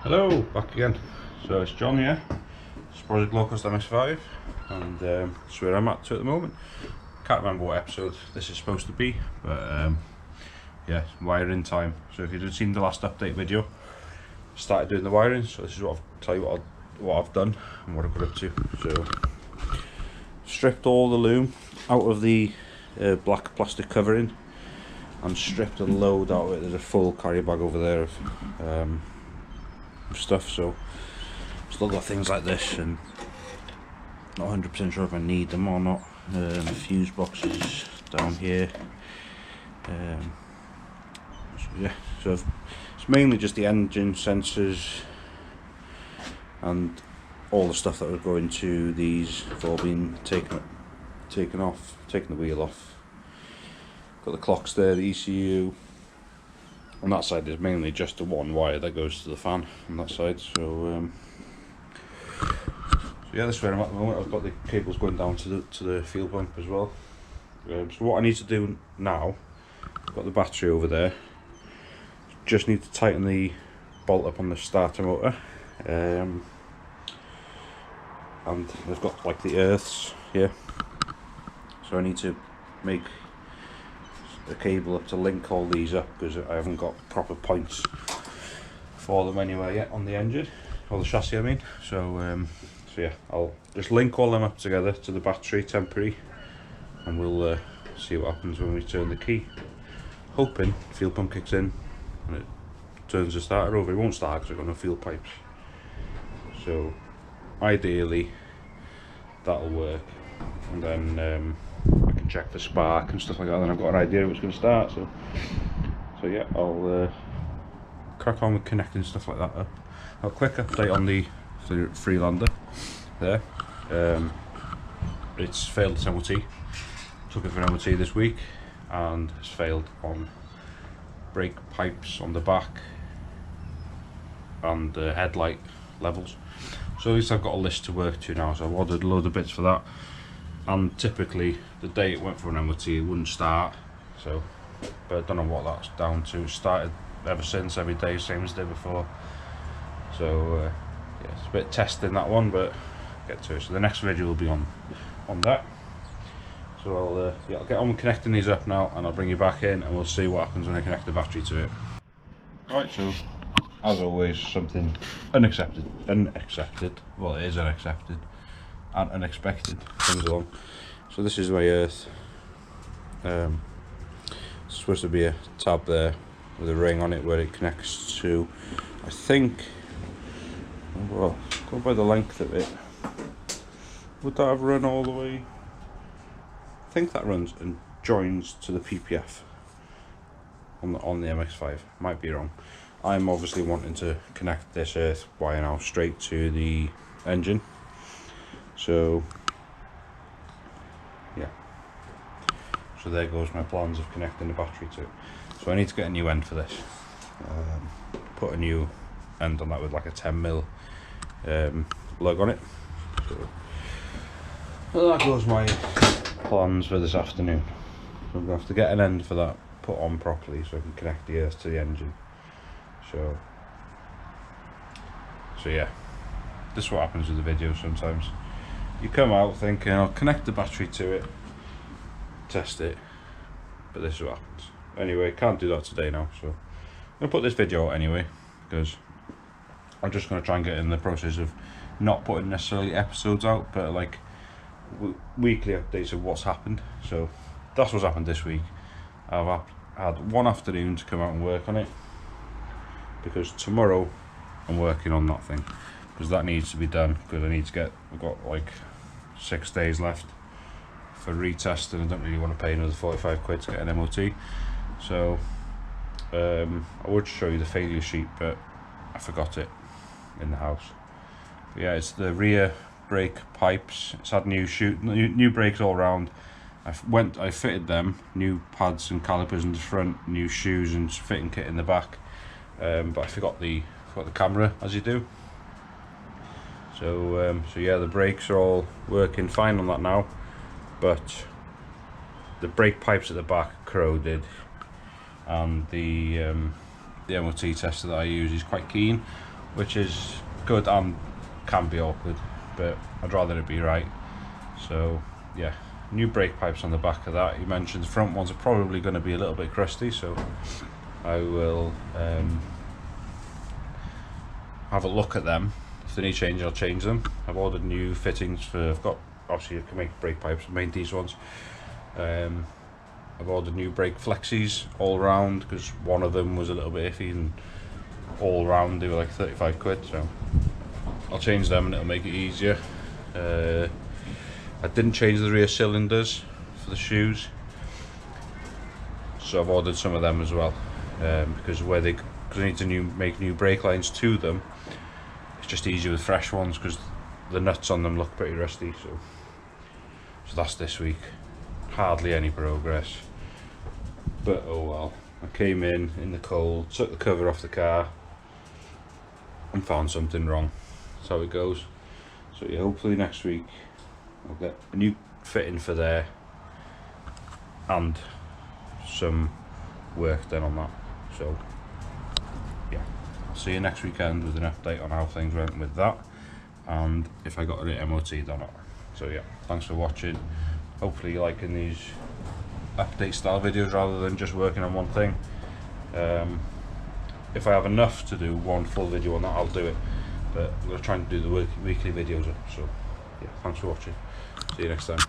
Hello, back again. So it's John here. It's Project Locust MX5, and that's where I'm at the moment. Can't remember what episode this is supposed to be, but yeah, wiring time. So if you've seen the last update video, started doing the wiring. So this is what what I've done and what I've got up to. So stripped all the loom out of the black plastic covering, and stripped a load out of it. There's a full carrier bag over there of stuff, so still got things like this, and not 100% sure if I need them or not. Fuse boxes down here. So yeah, so it's mainly just the engine sensors and all the stuff that was going to these have all been taken the wheel off. Got the clocks there, the ECU. On that side there's mainly just the one wire that goes to the fan on that side, so yeah, this is where I'm at the moment. I've got the cables going down to the fuel pump as well. So what I need to do now, I've got the battery over there, just need to tighten the bolt up on the starter motor, and they've got like the earths here, so I need to make the cable up to link all these up, because I haven't got proper points for them anywhere yet on the engine, or the chassis I mean. So yeah, I'll just link all them up together to the battery temporary, and we'll see what happens when we turn the key. Hoping fuel pump kicks in and it turns the starter over. It won't start because I've got no fuel pipes, so ideally that'll work, and then I can check for spark and stuff like that, and I've got an idea of it's going to start. So yeah, I'll crack on with connecting stuff like that up. A quick update on the freelander there. It's failed its MOT. Took it for an MOT this week, and has failed on brake pipes on the back and the headlight levels. So at least I've got a list to work to now, so I've ordered a load of bits for that. And typically the day it went for an MOT it wouldn't start, so, but I don't know what that's down to. It's started ever since, every day, same as the day before. So yeah, it's a bit testing that one, but get to it. So the next video will be on that. So I'll get on with connecting these up now, and I'll bring you back in and we'll see what happens when I connect the battery to it. Right, so as always, something unaccepted, well, it is unaccepted and unexpected comes along. So this is my earth. It's supposed to be a tab there with a ring on it where it connects to, I think, well, go by the length of it, would that have run all the way? I think that runs and joins to the PPF on the MX5. Might be wrong. I'm obviously wanting to connect this earth wire now straight to the engine. So yeah, so there goes my plans of connecting the battery to it. So I need to get a new end for this. Put a new end on that with like a 10mm lug on it. So that goes my plans for this afternoon. So I'm going to have to get an end for that put on properly so I can connect the earth to the engine. So yeah, this is what happens with the video sometimes. You come out thinking I'll connect the battery to it, test it, but this is what happens. Anyway, can't do that today now, so I'm going to put this video out anyway, because I'm just going to try and get in the process of not putting necessarily episodes out, but like weekly updates of what's happened. So that's what's happened this week. I've had one afternoon to come out and work on it, because tomorrow I'm working on that thing, because that needs to be done, because I've got like 6 days left for retest, and I don't really want to pay another 45 quid to get an MOT. So I would show you the failure sheet, but I forgot it in the house. But yeah, it's the rear brake pipes. It's had new brakes all round. I fitted them, new pads and calipers in the front, new shoes and fitting kit in the back, but I forgot the camera, as you do. So yeah, the brakes are all working fine on that now, but the brake pipes at the back are corroded, and the MOT tester that I use is quite keen which is good and can be awkward, but I'd rather it be right. So yeah, new brake pipes on the back of that. He mentioned the front ones are probably going to be a little bit crusty, so I will have a look at them. If they need changing, I'll change them. I've ordered new fittings for, I've got, obviously you can make brake pipes, I made these ones. I've ordered new brake flexes all round, because one of them was a little bit iffy, and all round they were like 35 quid, so I'll change them and it'll make it easier. I didn't change the rear cylinders for the shoes, so I've ordered some of them as well, because I need to make new brake lines to them. It's just easier with fresh ones because the nuts on them look pretty rusty. So that's this week. Hardly any progress, but oh well. I came in the cold, took the cover off the car and found something wrong. That's how it goes. So yeah, hopefully next week I'll get a new fitting for there and some work done on that. So yeah, I'll see you next weekend with an update on how things went with that, and if I got it MOT'd or not. So yeah, thanks for watching. Hopefully you're liking these update style videos rather than just working on one thing. If I have enough to do one full video on that, I'll do it, but I'm going to try and do the weekly videos up. So yeah, thanks for watching. See you next time.